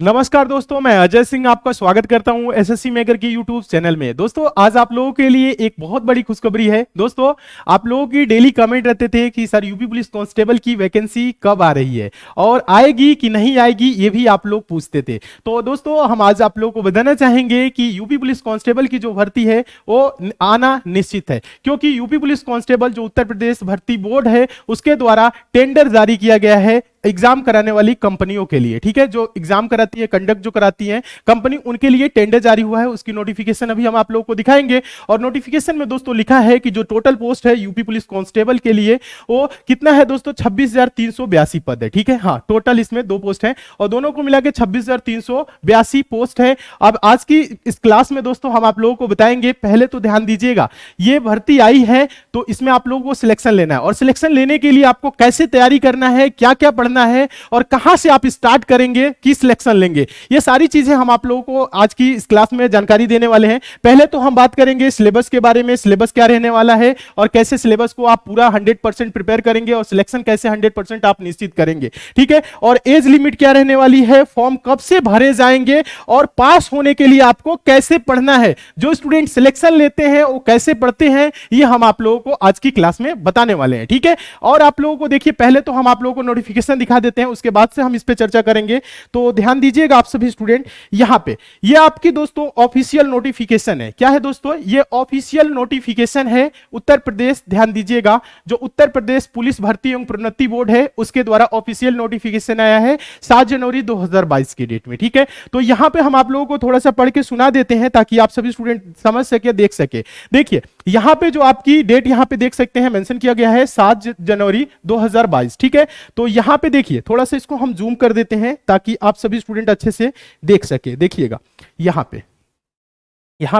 नमस्कार दोस्तों, मैं अजय सिंह आपका स्वागत करता हूं एसएससी मेकर की यूट्यूब चैनल में। दोस्तों आज आप लोगों के लिए एक बहुत बड़ी खुशखबरी है। दोस्तों आप लोगों की डेली कमेंट रहते थे कि सर यूपी पुलिस कांस्टेबल की वैकेंसी कब आ रही है और आएगी कि नहीं आएगी, ये भी आप लोग पूछते थे। तो दोस्तों हम आज आप लोगों को बताना चाहेंगे कि यूपी पुलिस कांस्टेबल की जो भर्ती है वो आना निश्चित है, क्योंकि यूपी पुलिस कांस्टेबल जो उत्तर प्रदेश भर्ती बोर्ड है उसके द्वारा टेंडर जारी किया गया है एग्जाम कराने वाली कंपनियों के लिए। ठीक है, जो एग्जाम कराती है, कंडक्ट जो कराती है कंपनी, उनके लिए टेंडर जारी हुआ है। उसकी नोटिफिकेशन अभी हम आप लोगों को दिखाएंगे। और नोटिफिकेशन में दोस्तों लिखा है कि जो टोटल पोस्ट है यूपी पुलिस कांस्टेबल के लिए वो कितना है दोस्तों, 26,382 पद है। ठीक है, हाँ टोटल इसमें दो पोस्ट है और दोनों को मिला के 26,382 पोस्ट है। अब आज की इस क्लास में दोस्तों हम आप लोगों को बताएंगे। पहले तो ध्यान दीजिएगा, ये भर्ती आई है तो इसमें आप लोगों को सिलेक्शन लेना है और सिलेक्शन लेने के लिए आपको कैसे तैयारी करना है, क्या क्या पढ़ना है और कहां से आप स्टार्ट करेंगे कि सिलेक्शन लेंगे, ये सारी चीजें हम आप लोगों को आज की इस क्लास में जानकारी देने वाले हैं। पहले तो हम बात करेंगे सिलेबस के बारे में, सिलेबस क्या रहने वाला है और कैसे सिलेबस को आप पूरा 100% प्रिपेयर करेंगे और सिलेक्शन कैसे 100% आप निश्चित करेंगे। ठीक है, और एज लिमिट क्या रहने वाली है, फॉर्म कब से भरे जाएंगे और पास होने के लिए आपको कैसे पढ़ना है, जो स्टूडेंट सिलेक्शन लेते हैं वो कैसे पढ़ते हैं, ये हम आप लोगों को आज की क्लास में बताने वाले हैं। ठीक है, और आप लोगों को देखिए, पहले तो हम आप लोगों को नोटिफिकेशन दिखा देते हैं, उसके बाद से हम इस पे चर्चा करेंगे। तो ध्यान दीजिएगा आप सभी स्टूडेंट, यहां पे ये आपकी दोस्तों ऑफिशियल नोटिफिकेशन है। क्या है दोस्तों, ये ऑफिशियल नोटिफिकेशन है उत्तर प्रदेश, ध्यान दीजिएगा, जो उत्तर प्रदेश पुलिस भर्ती एवं प्रोन्नति बोर्ड है उसके द्वारा ऑफिशियल नोटिफिकेशन आया है 7 जनवरी 2022 की डेट में। ठीक है, तो यहां पे हम आप लोगों को थोड़ा सा पढ़ के सुना देते हैं ताकि आप सभी स्टूडेंट समझ सके, देख सके। देखिए यहां पे जो आपकी डेट यहां पे देख सकते हैं, मेंशन किया गया है 7 जनवरी 2022। ठीक है, तो यहां पे देखिए, थोड़ा सा इसको हम जूम कर देते हैं ताकि आप सभी स्टूडेंट अच्छे से देख सके। देखिएगा यहां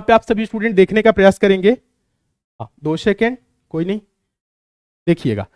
पे आप सभी स्टूडेंट देखने का प्रयास करेंगे। 2 सेकेंड, कोई नहीं, देखिएगा।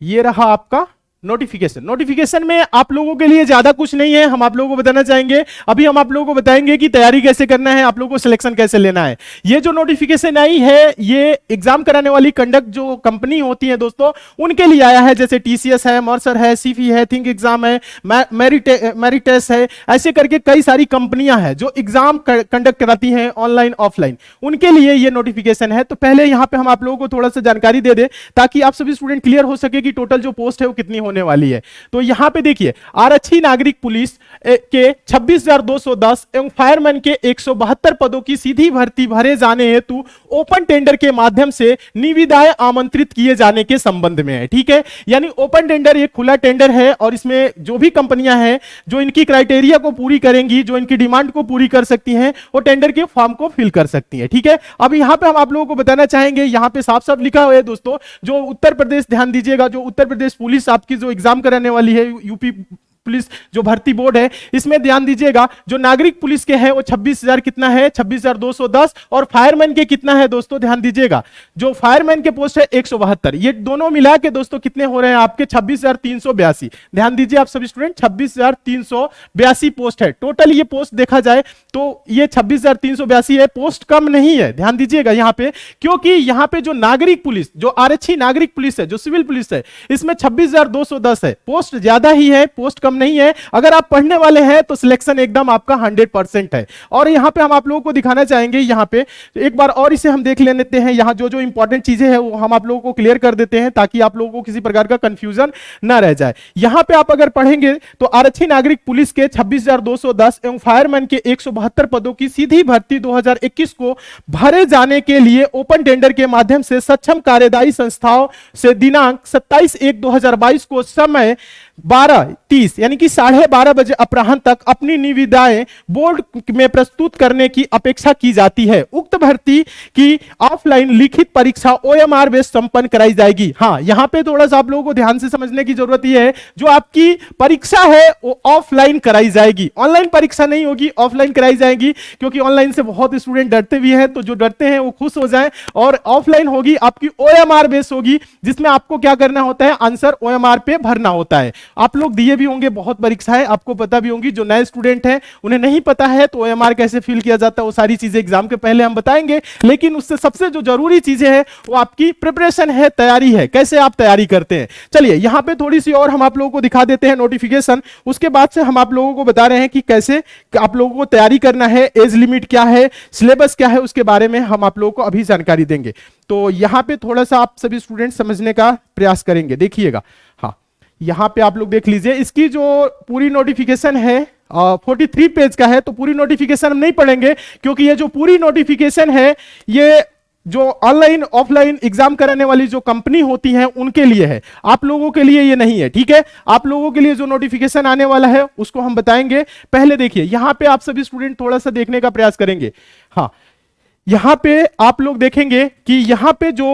ये रहा आपका नोटिफिकेशन में आप लोगों के लिए ज्यादा कुछ नहीं है, हम आप लोगों को बताना चाहेंगे। अभी हम आप लोगों को बताएंगे कि तैयारी कैसे करना है, आप लोगों को सिलेक्शन कैसे लेना है। ये जो नोटिफिकेशन आई है ये एग्जाम कराने वाली कंडक्ट जो कंपनी होती है दोस्तों उनके लिए आया है, जैसे टीसीएस है, मर्सर है, सीफी है, थिंक एग्जाम है, मेरिटेस है, ऐसे करके कई सारी कंपनियां हैं जो एग्जाम कंडक्ट कराती हैं ऑनलाइन ऑफलाइन, उनके लिए ये नोटिफिकेशन है। तो पहले यहां पर हम आप लोगों को थोड़ा सा जानकारी दे दें ताकि आप सभी स्टूडेंट क्लियर हो सके कि टोटल जो पोस्ट है वो कितनी होने वाली है। तो यहां पे देखिए, आरक्षी नागरिक पुलिस के 26,210 एवं फायरमैन के 172 पदों की सीधी भर्ती भरे जाने हेतु ओपन टेंडर के माध्यम से निविदाएं आमंत्रित किए जाने के संबंध में है। ठीक है, यानी ओपन टेंडर एक खुला टेंडर है और इसमें जो भी कंपनियां हैं जो इनकी क्राइटेरिया को पूरी करेंगी, जो इनकी डिमांड को पूरी कर सकती हैं, वो टेंडर के फॉर्म को फिल कर सकती हैं। ठीक है, अब यहां पे हम आप लोगों को बताना चाहेंगे, यहां पे साफ साफ लिखा हुआ है दोस्तों, जो उत्तर प्रदेश, ध्यान दीजिएगा, जो उत्तर प्रदेश पुलिस आपकी जो एग्जाम कराने वाली है, यूपी पुलिस जो भर्ती बोर्ड है, इसमें ध्यान दीजिएगा जो नागरिक पुलिस के हैं वो 26,000 कितना है, 26,210, और फायरमैन के कितना है दोस्तों, ध्यान दीजिएगा, जो फायरमैन के पोस्ट है 172। ये दोनों मिला के दोस्तों कितने हो रहे हैं आपके, 26,382। ध्यान दीजिए आप सभी स्टूडेंट, 26,382 पोस्ट है टोटल। ये पोस्ट देखा जाए तो ये 26,382 है, पोस्ट कम नहीं है, ध्यान दीजिएगा यहां पे, क्योंकि यहां पे जो नागरिक पुलिस, जो आरक्षी नागरिक पुलिस है, जो सिविल पुलिस है, इसमें 26,210 है, पोस्ट ज्यादा ही है, पोस्ट कम नहीं है। अगर आप पढ़ने वाले हैं तो सिलेक्शन एकदम आपका 100% है। और यहां पे हम आप लोगों को दिखाना चाहेंगे, यहां पे एक बार और इसे हम देख लेते हैं, यहां जो जो इंपॉर्टेंट चीजें हैं वो हम आप लोगों को क्लियर कर देते हैं ताकि आप लोगों को किसी प्रकार का कंफ्यूजन ना रह जाए। यहां पे आप अगर पढ़ेंगे तो आरक्षी नागरिक पुलिस के 26,210 एवं फायरमैन के 172 पदों की सीधी भर्ती 2021 को भरे जाने के लिए ओपन टेंडर के माध्यम से सक्षम कार्यदायी संस्थाओं से दिनांक 27/1/2022 को समय 12:30 यानी कि 12:30 बजे अपराह्न तक अपनी निविदाएं बोर्ड में प्रस्तुत करने की अपेक्षा की जाती है। उक्त भर्ती की ऑफलाइन लिखित परीक्षा ओएमआर बेस संपन्न कराई जाएगी। हाँ, यहां पे थोड़ा सा आप लोगों को ध्यान से समझने की जरूरत यह है, जो आपकी परीक्षा है वो ऑफलाइन कराई जाएगी, ऑनलाइन परीक्षा नहीं होगी, ऑफलाइन कराई जाएगी, क्योंकि ऑनलाइन से बहुत स्टूडेंट डरते भी हैं, तो जो डरते हैं वो खुश हो जाएं। और ऑफलाइन होगी, आपकी ओएमआर बेस होगी, जिसमें आपको क्या करना होता है, आंसर ओएमआर पे भरना होता है। आप लोग दिए भी होंगे बहुत परीक्षाएं, आपको पता भी होंगी। जो नए स्टूडेंट हैं उन्हें नहीं पता है तो ओएमआर कैसे फिल किया जाता है, वो सारी चीजें एग्जाम के पहले हम बताएंगे। लेकिन उससे सबसे जो जरूरी चीजें हैं वो आपकी प्रिपरेशन है, तैयारी है, कैसे आप तैयारी करते हैं। चलिए यहां पे थोड़ी सी और हम आप लोगों को दिखा देते हैं नोटिफिकेशन। उसके बाद से हम आप लोगों को बता रहे हैं कि कैसे आप लोगों को तैयारी करना है, एज लिमिट क्या है, सिलेबस क्या है, उसके बारे में हम आप लोगों को अभी जानकारी देंगे। तो यहां पे थोड़ा सा आप सभी स्टूडेंट समझने का प्रयास करेंगे, देखिएगा। हाँ, यहां पे आप लोग देख लीजिए, इसकी जो पूरी नोटिफिकेशन है 43 पेज का है। तो पूरी नोटिफिकेशन हम नहीं पढ़ेंगे, क्योंकि ये जो पूरी नोटिफिकेशन है ये जो ऑनलाइन ऑफलाइन एग्जाम कराने वाली जो कंपनी होती है उनके लिए है, आप लोगों के लिए ये नहीं है, ठीक है। आप लोगों के लिए जो नोटिफिकेशन आने वाला है उसको हम बताएंगे। पहले देखिए, यहां पे आप सभी स्टूडेंट थोड़ा सा देखने का प्रयास करेंगे। हाँ, यहां पे आप लोग देखेंगे कि यहां पे जो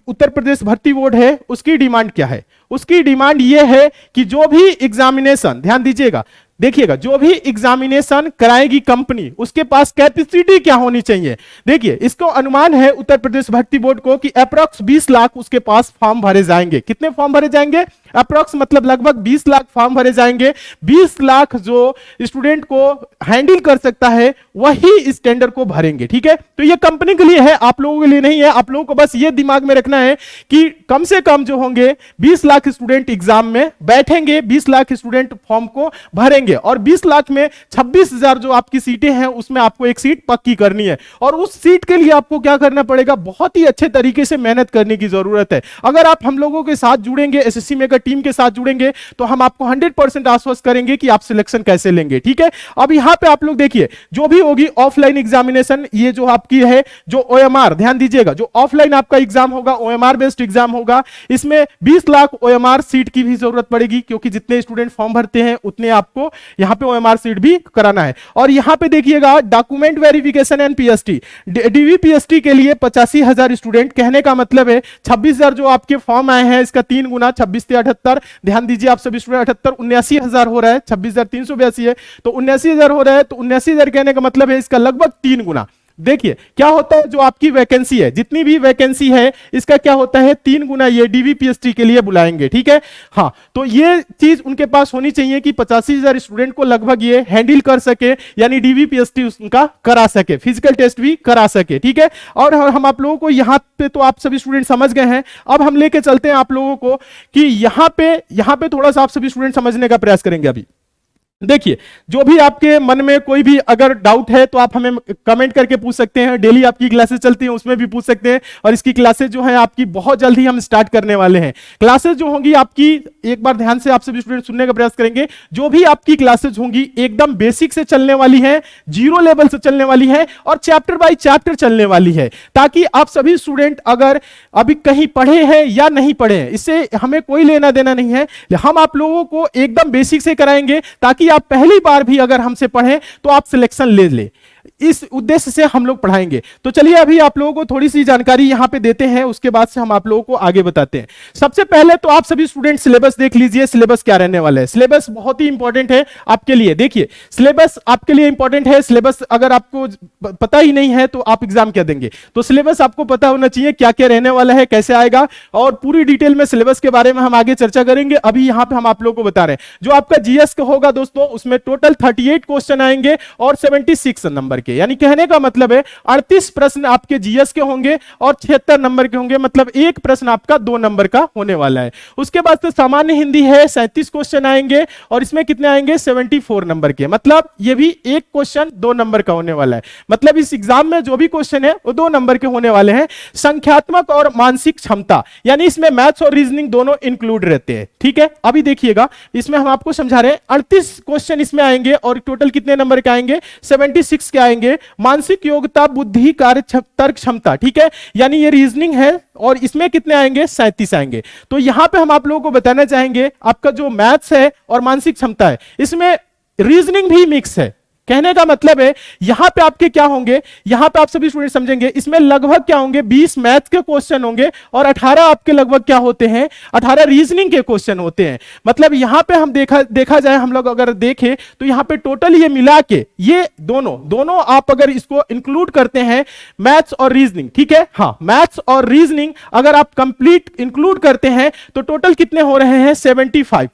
उत्तर प्रदेश भर्ती बोर्ड है उसकी डिमांड क्या है। उसकी डिमांड यह है कि जो भी एग्जामिनेशन, ध्यान दीजिएगा, देखिएगा, जो भी एग्जामिनेशन कराएगी कंपनी उसके पास कैपेसिटी क्या होनी चाहिए। देखिए, इसको अनुमान है उत्तर प्रदेश भर्ती बोर्ड को कि अप्रॉक्स 20 लाख उसके पास फॉर्म भरे जाएंगे। कितने फॉर्म भरे जाएंगे? अप्रॉक्स मतलब लगभग 20 लाख फॉर्म भरे जाएंगे। 20 लाख जो स्टूडेंट को हैंडल कर सकता है वही इस टेंडर को भरेंगे, ठीक है। तो ये कंपनी के लिए है, आप लोगों के लिए नहीं है। आप लोगों को बस ये दिमाग में रखना है कि कम से कम जो होंगे 20 लाख स्टूडेंट एग्जाम में बैठेंगे, 20 लाख स्टूडेंट फॉर्म को भरेंगे और 20 लाख में 26,000 जो आपकी सीटें हैं उसमें आपको एक सीट पक्की करनी है। और उस सीट के लिए आपको क्या करना पड़ेगा? बहुत ही अच्छे तरीके से मेहनत करने की जरूरत है। अगर आप हम लोगों के साथ जुड़ेंगे, एसएससी मेकर टीम के साथ जुड़ेंगे, तो हम आपको 100% आश्वस्त करेंगे कि आप सिलेक्शन कैसे लेंगे, ठीक है। अब यहां पे आप लोग देखिए, जो भी होगी ऑफलाइन एग्जामिनेशन, ये जो आपकी है जो ओएमआर, ध्यान दीजिएगा, जो ऑफलाइन आपका एग्जाम होगा ओएमआर बेस्ड एग्जाम होगा। इसमें 20 लाख ओएमआर सीट की भी जरूरत पड़ेगी, क्योंकि जितने स्टूडेंट फॉर्म भरते हैं उतने आपको यहां पे ओएमआर सीट भी कराना है। और यहां पे देखिएगा, document verification and PST, DVPST के लिए 85,000 स्टूडेंट, कहने का मतलब है 26,000 जो आपके फॉर्म आए हैं इसका 3 गुना, 26 से 78, ध्यान दीजिए आप सभी स्टूडेंट, 78 79,000 हो रहा है, 26,382 है तो 79,000 हो रहा है। तो 79,000 कहने का मतलब है इसका लगभग 3 गुना। देखिए क्या होता है, जो आपकी वैकेंसी है, जितनी भी वैकेंसी है इसका क्या होता है, 3 गुना ये डीवीपीएसटी के लिए बुलाएंगे, ठीक है। हाँ, तो ये चीज उनके पास होनी चाहिए कि 85,000 स्टूडेंट को लगभग ये हैंडल कर सके, यानी डीवीपीएसटी उनका करा सके, फिजिकल टेस्ट भी करा सके, ठीक है। और हम आप लोगों को यहां पे, तो आप सभी स्टूडेंट समझ गए हैं। अब हम लेके चलते हैं आप लोगों को कि यहां पे थोड़ा सा आप सभी स्टूडेंट समझने का प्रयास करेंगे। अभी देखिए, जो भी आपके मन में कोई भी अगर डाउट है तो आप हमें कमेंट करके पूछ सकते हैं। डेली आपकी क्लासेस चलती हैं, उसमें भी पूछ सकते हैं। और इसकी क्लासेस जो है आपकी बहुत जल्द ही हम स्टार्ट करने वाले हैं। क्लासेस जो होंगी आपकी, एक बार ध्यान से आप सभी स्टूडेंट सुनने का प्रयास करेंगे, जो भी आपकी क्लासेस होंगी एकदम बेसिक से चलने वाली है, जीरो लेवल से चलने वाली है और चैप्टर बाय चैप्टर चलने वाली है, ताकि आप सभी स्टूडेंट अगर अभी कहीं पढ़े हैं या नहीं पढ़े हैं, इससे हमें कोई लेना देना नहीं है। हम आप लोगों को एकदम बेसिक से कराएंगे, ताकि आप पहली बार भी अगर हमसे पढ़ें तो आप सिलेक्शन ले ले। इस उद्देश्य से हम लोग पढ़ाएंगे। तो चलिए अभी आप लोगों को थोड़ी सी जानकारी यहां पे देते हैं, उसके बाद से हम आप लोगों को आगे बताते हैं। सबसे पहले तो आप सभी स्टूडेंट सिलेबस देख लीजिए, सिलेबस क्या रहने वाला है। सिलेबस बहुत ही इंपॉर्टेंट है आपके लिए। देखिए, सिलेबस आपके लिए इंपॉर्टेंट है। सिलेबस अगर आपको पता ही नहीं है तो आप एग्जाम क्या देंगे। तो सिलेबस आपको पता होना चाहिए, क्या क्या रहने वाला है, कैसे आएगा, और पूरी डिटेल में सिलेबस के बारे में हम आगे चर्चा करेंगे। अभी यहां पे हम आप लोगों को बता रहे हैं, जो आपका जीएस का होगा दोस्तों, उसमें टोटल 38 क्वेश्चन आएंगे और 76 नंबर के, यानी कहने का मतलब है 38 प्रश्न आपके जीएस के होंगे और 76 नंबर के होंगे, मतलब एक प्रश्न आपका 2 नंबर का होने वाला है। उसके बाद से सामान्य हिंदी है, 37 क्वेश्चन आएंगे और इसमें कितने आएंगे, 74 नंबर के, मतलब ये भी एक क्वेश्चन 2 नंबर का होने वाला है। मतलब इस एग्जाम में जो भी क्वेश्चन है वो 2 नंबर के होने वाले हैं। संख्यात्मक और मानसिक क्षमता, यानी इसमें मैथ्स और रीजनिंग दोनों इंक्लूड रहते हैं, ठीक है। अभी देखिएगा, इसमें हम आपको समझा रहे हैं 38 क्वेश्चन इसमें आएंगे और टोटल कितने नंबर के आएंगे, 76 के आएंगे। मानसिक योग्यता, बुद्धि, कार्य, तर्क क्षमता, ठीक है, यानी ये रीजनिंग है और इसमें कितने आएंगे, 37 आएंगे। तो यहां पे हम आप लोगों को बताना चाहेंगे, आपका जो मैथ्स है और मानसिक क्षमता है, इसमें रीजनिंग भी मिक्स है, कहने का मतलब है यहां पे आपके क्या होंगे, यहां पे आप सभी स्टूडेंट समझेंगे, इसमें लगभग क्या होंगे 20 मैथ्स के क्वेश्चन होंगे और 18 आपके लगभग क्या होते हैं, 18 रीजनिंग के क्वेश्चन होते हैं। मतलब यहां पे हम देखा जाए, हम लोग अगर देखें तो यहां पे टोटल ये मिला के ये दोनों आप अगर इसको इंक्लूड करते हैं मैथ्स और रीजनिंग, ठीक है, हाँ मैथ्स और रीजनिंग अगर आप कंप्लीट इंक्लूड करते हैं तो टोटल कितने हो रहे हैं 75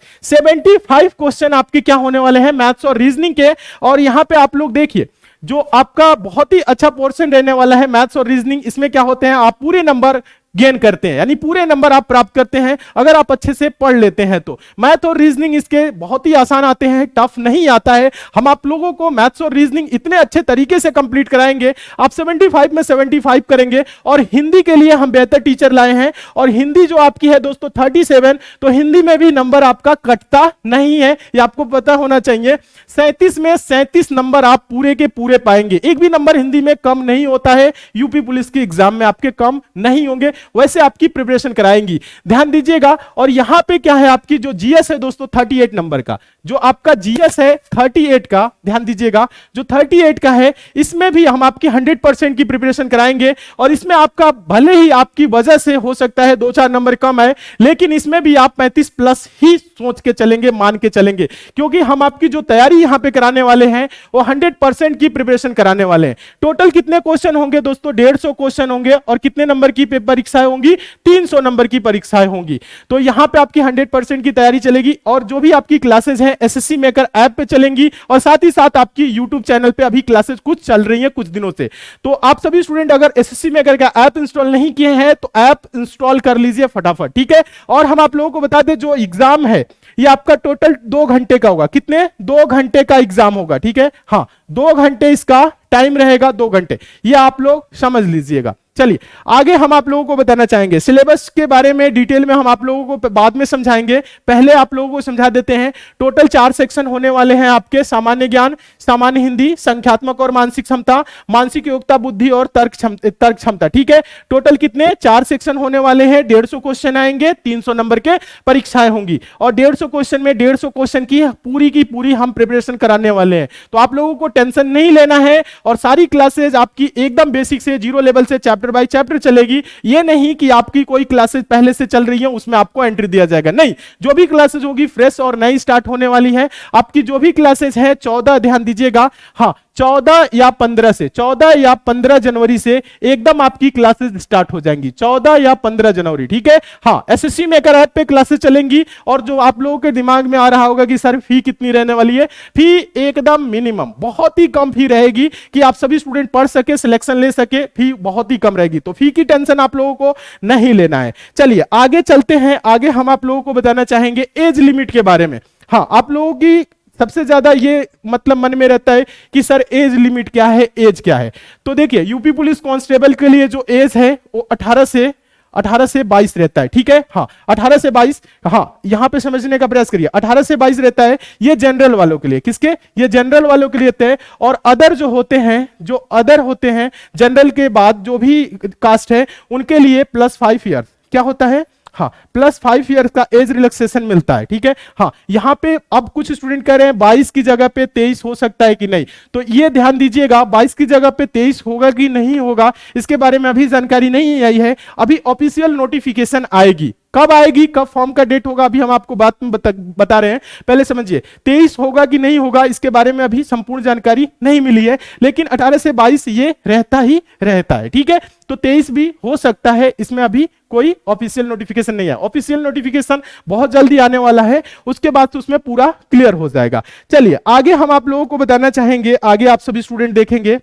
क्वेश्चन आपके क्या होने वाले हैं मैथ्स और रीजनिंग के। और यहां पे आप लोग देखिए जो आपका बहुत ही अच्छा पोर्शन रहने वाला है मैथ्स और रीजनिंग, इसमें क्या होते हैं आप पूरे नंबर गेन करते हैं, यानी पूरे नंबर आप प्राप्त करते हैं अगर आप अच्छे से पढ़ लेते हैं तो। मैथ और रीजनिंग इसके बहुत ही आसान आते हैं, टफ नहीं आता है। हम आप लोगों को मैथ्स और रीजनिंग इतने अच्छे तरीके से कंप्लीट कराएंगे, आप 75 में 75 करेंगे। और हिंदी के लिए हम बेहतर टीचर लाए हैं, और हिंदी जो आपकी है दोस्तों 37, तो हिंदी में भी नंबर आपका कटता नहीं है, ये आपको पता होना चाहिए। 37 में 37 नंबर आप पूरे के पूरे पाएंगे, एक भी नंबर हिंदी में कम नहीं होता है। यूपी पुलिस की एग्जाम में आपके कम नहीं होंगे, वैसे आपकी प्रिपरेशन कराएंगी, ध्यान दीजिएगा। और यहां पे क्या है आपकी जो जीएस है दोस्तों 38 नंबर का, जो आपका जीएस है 38 का, ध्यान दीजिएगा जो 38 का है, इसमें भी हम आपकी 100% की प्रिपरेशन कराएंगे। और इसमें आपका भले ही आपकी वजह से हो सकता है 2-4 नंबर कम है, लेकिन इसमें भी आप 35 प्लस ही सोच के चलेंगे, मान के चलेंगे, क्योंकि हम आपकी जो तैयारी यहां पे कराने वाले हैं वो 100% की प्रिपरेशन कराने वाले हैं। टोटल कितने क्वेश्चन होंगे दोस्तों 150 क्वेश्चन होंगे, और कितने नंबर की परीक्षाएं होंगी 300 नंबर की परीक्षाएं होंगी। तो यहां पे आपकी 100% की तैयारी चलेगी, और जो भी आपकी क्लासेस हैं एसएससी मेकर ऐप पे चलेंगी, और साथ ही साथ आपकी यूट्यूब चैनल पे अभी क्लासेस कुछ चल रही हैं कुछ दिनों से। तो आप सभी स्टूडेंट अगर एसएससी मेकर का ऐप इंस्टॉल नहीं किए हैं तो ऐप इंस्टॉल कर लीजिए फटाफट, ठीक है। और हम आप लोगों को बता दें जो एग्जाम है ये आपका टोटल 2 घंटे का होगा, कितने 2 घंटे का एग्जाम होगा, ठीक है, हाँ 2 घंटे इसका टाइम रहेगा, 2 घंटे, ये आप लोग समझ लीजिएगा। चलिए आगे हम आप लोगों को बताना चाहेंगे सिलेबस के बारे में, डिटेल में हम आप लोगों को बाद में समझाएंगे, पहले आप लोगों को समझा देते हैं। टोटल 4 सेक्शन होने वाले हैं आपके, सामान्य ज्ञान, सामान्य हिंदी, संख्यात्मक और मानसिक क्षमता, मानसिक योग्यता, बुद्धि और तर्क क्षमता, ठीक है। टोटल कितने 4 सेक्शन होने वाले हैं, 150 क्वेश्चन आएंगे, 300 नंबर के परीक्षाएं होंगी, और 150 क्वेश्चन में 150 क्वेश्चन की पूरी हम प्रिपरेशन कराने वाले हैं। तो आप लोगों को टेंशन नहीं लेना है, और सारी क्लासेज आपकी एकदम बेसिक से जीरो लेवल से चैप्टर बाय चैप्टर चलेगी। ये नहीं कि आपकी कोई क्लासेस पहले से चल रही है उसमें आपको एंट्री दिया जाएगा, नहीं, जो भी क्लासेस होगी फ्रेश और नई स्टार्ट होने वाली है। आपकी जो भी क्लासेस है 14, ध्यान दीजिएगा, हाँ 14 या 15 जनवरी से एकदम आपकी क्लासेस स्टार्ट हो जाएंगी, 14 या 15 जनवरी, ठीक है। हाँ एसएससी मेकर ऐप पे क्लासेस चलेंगी। और जो आप लोगों के दिमाग में आ रहा होगा कि सर फी कितनी रहने वाली है, फी एकदम मिनिमम, बहुत ही कम फी रहेगी कि आप सभी स्टूडेंट पढ़ सके, सिलेक्शन ले सके, फी बहुत ही कम रहेगी, तो फी की टेंशन आप लोगों को नहीं लेना है। चलिए आगे चलते हैं, आगे हम आप लोगों को बताना चाहेंगे एज लिमिट के बारे में। हाँ आप लोगों की सबसे ज्यादा ये मतलब मन में रहता है कि सर एज लिमिट क्या है, एज क्या है। तो देखिए यूपी पुलिस कांस्टेबल के लिए जो एज है वो 18 से 22 रहता है, ठीक है, हाँ 18 से 22, हाँ यहां पे समझने का प्रयास करिए, 18 से 22 रहता है। ये जनरल वालों के लिए, किसके, ये जनरल वालों के लिए रहते हैं। और अदर जो होते हैं जनरल के बाद जो भी कास्ट है उनके लिए +5 ईयर क्या होता है, हाँ +5 ईयर का एज रिलैक्सेशन मिलता है, ठीक है। हाँ यहां पे अब कुछ स्टूडेंट कह रहे हैं 22 की जगह पे 23 हो सकता है कि नहीं, तो ये ध्यान दीजिएगा 22 की जगह पे 23 होगा कि नहीं होगा इसके बारे में अभी जानकारी नहीं आई है। अभी ऑफिशियल नोटिफिकेशन आएगी, कब आएगी, कब फॉर्म का डेट होगा अभी हम आपको बात में बता रहे हैं, पहले समझिए 23 होगा कि नहीं होगा इसके बारे में अभी संपूर्ण जानकारी नहीं मिली है, लेकिन 18 से 22 ये रहता ही रहता है, ठीक है। तो 23 भी हो सकता है, इसमें अभी कोई ऑफिशियल नोटिफिकेशन नहीं है, ऑफिशियल नोटिफिकेशन बहुत जल्दी आने वाला है, उसके बाद तो उसमें पूरा क्लियर हो जाएगा। चलिए आगे हम आप लोगों को बताना चाहेंगे, आगे आप सभी स्टूडेंट देखेंगे,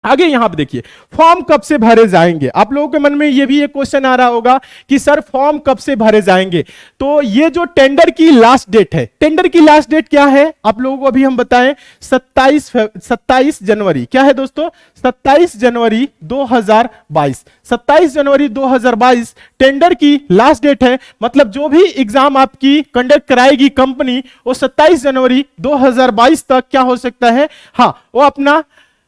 आगे यहां पे देखिए फॉर्म कब से भरे जाएंगे। आप लोगों के मन में ये भी एक क्वेश्चन आ रहा होगा कि सर फॉर्म कब से भरे जाएंगे। तो ये जो टेंडर की लास्ट डेट है, टेंडर की लास्ट डेट क्या है आप लोगों को अभी हम बताएं, 27 जनवरी, क्या है दोस्तों 27 जनवरी 2022, 27 जनवरी 2022 टेंडर की लास्ट डेट है। मतलब जो भी एग्जाम आपकी कंडक्ट कराएगी कंपनी वो 27 जनवरी 2022 तक क्या हो सकता है, हाँ वो अपना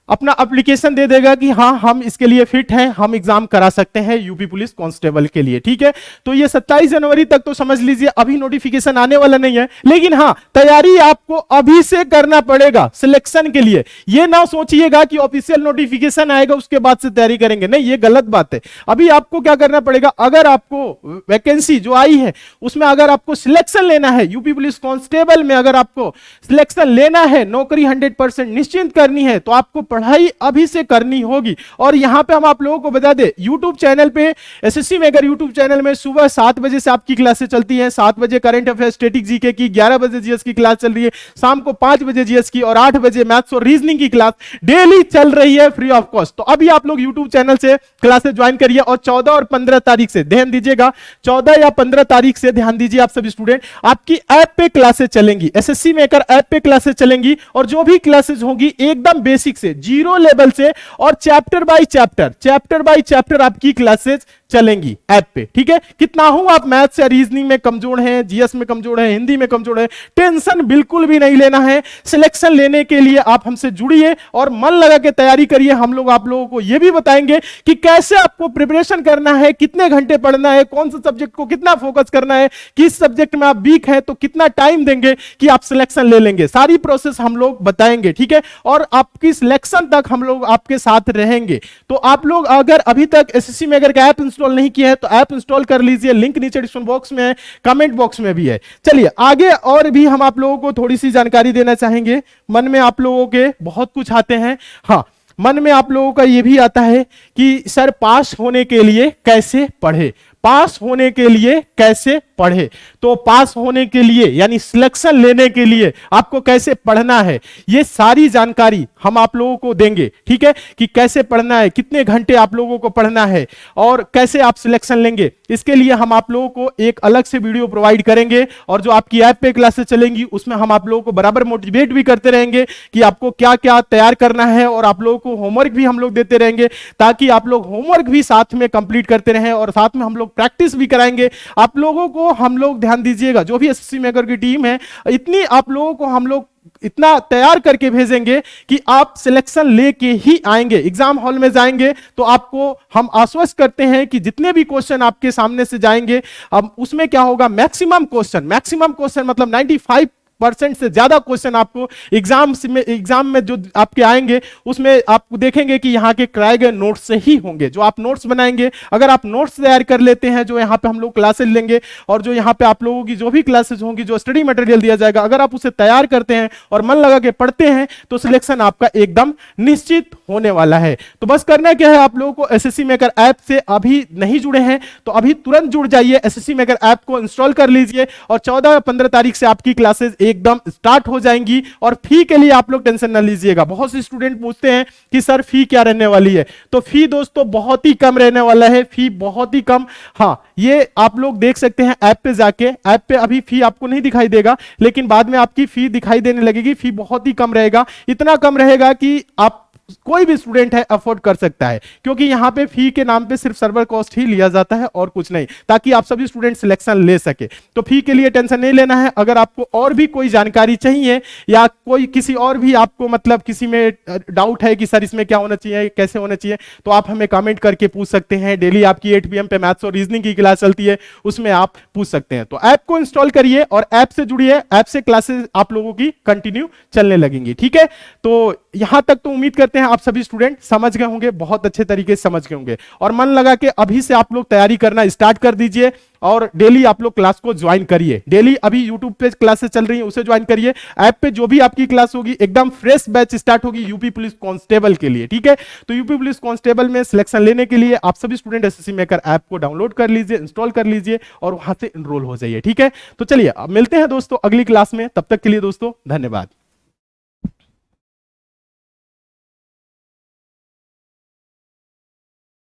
अपना एप्लीकेशन दे देगा कि हाँ हम इसके लिए फिट हैं, हम एग्जाम करा सकते हैं यूपी पुलिस कांस्टेबल के लिए। ठीक है, तो ये 27 जनवरी तक तो समझ लीजिए अभी नोटिफिकेशन आने वाला नहीं है, लेकिन हाँ तैयारी आपको अभी से करना पड़ेगा सिलेक्शन के लिए। ये ना सोचिएगा कि ऑफिशियल नोटिफिकेशन आएगा उसके बाद से तैयारी करेंगे, नहीं, ये गलत बात है। अभी आपको क्या करना पड़ेगा, अगर आपको वैकेंसी जो आई है उसमें अगर आपको सिलेक्शन लेना है यूपी पुलिस कांस्टेबल में, अगर आपको सिलेक्शन लेना है, नौकरी 100% निश्चिंत करनी है, तो आपको पढ़ाई अभी से करनी होगी। और यहां पे हम आप लोगों को बता दें, YouTube चैनल पे एसएससी मेकर YouTube चैनल में सुबह 7 बजे से आपकी क्लासेस चलती हैं। 7 बजे करंट अफेयर स्टैटिक जीके की, 11 बजे जीएस की क्लास चल रही है, शाम को 5 बजे जीएस की और 8 बजे मैथ्स और रीजनिंग की क्लास डेली चल रही है फ्री ऑफ कॉस्ट। तो अभी आप लोग YouTube चैनल से क्लासेस ज्वाइन करिए और 14 और 15 तारीख से ध्यान दीजिएगा, 14 या 15 तारीख से ध्यान दीजिए आप सभी स्टूडेंट, आपकी ऐप पे क्लासेस चलेंगी, एसएससी मेकर ऐप पे क्लासेस चलेंगी। और जो भी क्लासेस होगी एकदम बेसिक से, जीरो लेवल से और चैप्टर बाय चैप्टर आपकी क्लासेस चलेंगी ऐप पे। ठीक है, कितना हूं आप मैथ्स या रीजनिंग में कमजोर हैं, जीएस में कमजोर हैं, हिंदी में कमजोर हैं, टेंशन बिल्कुल भी नहीं लेना है। सिलेक्शन लेने के लिए आप हमसे जुड़िए और मन लगा के तैयारी करिए। हम लोग आप लोगों को यह भी बताएंगे कि कैसे आपको प्रिपरेशन करना है, कितने घंटे पढ़ना है, कौन से सब्जेक्ट को कितना फोकस करना है, किस सब्जेक्ट में आप वीक है तो कितना टाइम देंगे कि आप सिलेक्शन ले लेंगे, सारी प्रोसेस हम लोग बताएंगे। ठीक है, और आपकी सिलेक्शन तक हम लोग आपके साथ रहेंगे। तो आप लोग अगर अभी तक एसएससी मेकर का ऐप इंस्टॉल नहीं किया है तो ऐप इंस्टॉल कर लीजिए, लिंक नीचे डिस्क्रिप्शन बॉक्स में है, कमेंट बॉक्स में भी है। चलिए आगे और भी हम आप लोगों को थोड़ी सी जानकारी देना चाहेंगे। मन में आप लोगों के बहुत कुछ आते हैं, हाँ मन में आप लोगों का यह भी आता है कि सर पास होने के लिए कैसे पढ़े, पास होने के लिए कैसे पढ़े। तो पास होने के लिए यानी सिलेक्शन लेने के लिए आपको कैसे पढ़ना है, ये सारी जानकारी हम आप लोगों को देंगे। ठीक है, कि कैसे पढ़ना है, कितने घंटे आप लोगों को पढ़ना है और कैसे आप सिलेक्शन लेंगे, इसके लिए हम आप लोगों को एक अलग से वीडियो प्रोवाइड करेंगे। और जो आपकी ऐप पे क्लासेस चलेंगी उसमें हम आप लोगों को बराबर मोटिवेट भी करते रहेंगे कि आपको क्या क्या तैयार करना है, और आप लोगों को होमवर्क भी हम लोग देते रहेंगे ताकि आप लोग होमवर्क भी साथ में कंप्लीट करते रहें और साथ में हम लोग प्रैक्टिस भी कराएंगे आप लोगों को। हम लोग ध्यान दीजिएगा, जो भी एसएससी मेकर की टीम है, इतनी आप लोगों को हम लोग इतना तैयार करके भेजेंगे कि आप सिलेक्शन लेके ही आएंगे, एग्जाम हॉल में जाएंगे तो आपको हम आश्वस्त करते हैं कि जितने भी क्वेश्चन आपके सामने से जाएंगे, अब उसमें क्या होगा, मैक्सिमम क्वेश्चन मतलब 95% से ज्यादा क्वेश्चन आपको एग्जाम में जो आपके आएंगे उसमें आप देखेंगे कि यहाँ के कराए गए नोट्स से ही होंगे। जो आप नोट्स बनाएंगे, अगर आप नोट्स तैयार कर लेते हैं, जो यहाँ पे हम लोग क्लासेस लेंगे और जो यहाँ पे आप लोगों की जो भी क्लासेस होंगी, जो स्टडी मटेरियल दिया जाएगा, अगर आप उसे तैयार करते हैं और मन लगा के पढ़ते हैं तो सिलेक्शन आपका एकदम निश्चित होने वाला है। तो बस करना क्या है, आप लोगों को एसएससी मेकर ऐप से अभी नहीं जुड़े हैं तो अभी तुरंत जुड़ जाइए, एसएससी मेकर ऐप को इंस्टॉल कर लीजिए और 14 या 15 तारीख से आपकी क्लासेस एकदम स्टार्ट हो जाएंगी। और फी के लिए आप लोग टेंशन ना लीजिएगा। बहुत से स्टूडेंट पूछते हैं कि सर फी क्या रहने वाली है, तो फी दोस्तों बहुत ही कम रहने वाला है, फी बहुत ही कम। हाँ, ये आप लोग देख सकते हैं ऐप पे जाके, ऐप पे अभी फी आपको नहीं दिखाई देगा लेकिन बाद में आपकी फी दिखाई देने लगेगी। फी बहुत ही कम रहेगा, इतना कम रहेगा कि आप कोई भी स्टूडेंट है अफोर्ड कर सकता है, क्योंकि यहां पे फी के नाम पे सिर्फ सर्वर कॉस्ट ही लिया जाता है और कुछ नहीं, ताकि आप सभी स्टूडेंट सिलेक्शन ले सके। तो फी के लिए टेंशन नहीं लेना है। अगर आपको और भी कोई जानकारी चाहिए या कोई किसी और भी आपको मतलब किसी में डाउट है कि सर इसमें क्या होना चाहिए, कैसे होना चाहिए, तो आप हमें कमेंट करके पूछ सकते हैं। डेली आपकी 8 PM पे मैथ्स और रीजनिंग की क्लास चलती है, उसमें आप पूछ सकते हैं। तो ऐप को इंस्टॉल करिए और ऐप से जुड़िए, ऐप से क्लासेस आप लोगों की कंटिन्यू चलने लगेंगी। ठीक है, तो यहां तक तो उम्मीद करते हैं आप सभी स्टूडेंट समझ गए होंगे, बहुत अच्छे तरीके से समझ गए होंगे। और मन लगा के अभी से आप लोग तैयारी करना स्टार्ट कर दीजिए और डेली आप लोग क्लास को ज्वाइन करिए। डेली अभी YouTube पे क्लासेस चल रही हैं, उसे ज्वाइन करिए। ऐप पे जो भी आपकी क्लास होगी एकदम फ्रेश बैच स्टार्ट होगी यूपी पुलिस कांस्टेबल के लिए। ठीक है, तो यूपी पुलिस कांस्टेबल में सिलेक्शन लेने के लिए आप सभी स्टूडेंट एसएससी मेकर ऐप को डाउनलोड कर लीजिए, इंस्टॉल कर लीजिए और वहां से एनरोल हो जाइए। ठीक है, तो चलिए अब मिलते हैं दोस्तों अगली क्लास में, तब तक के लिए दोस्तों धन्यवाद।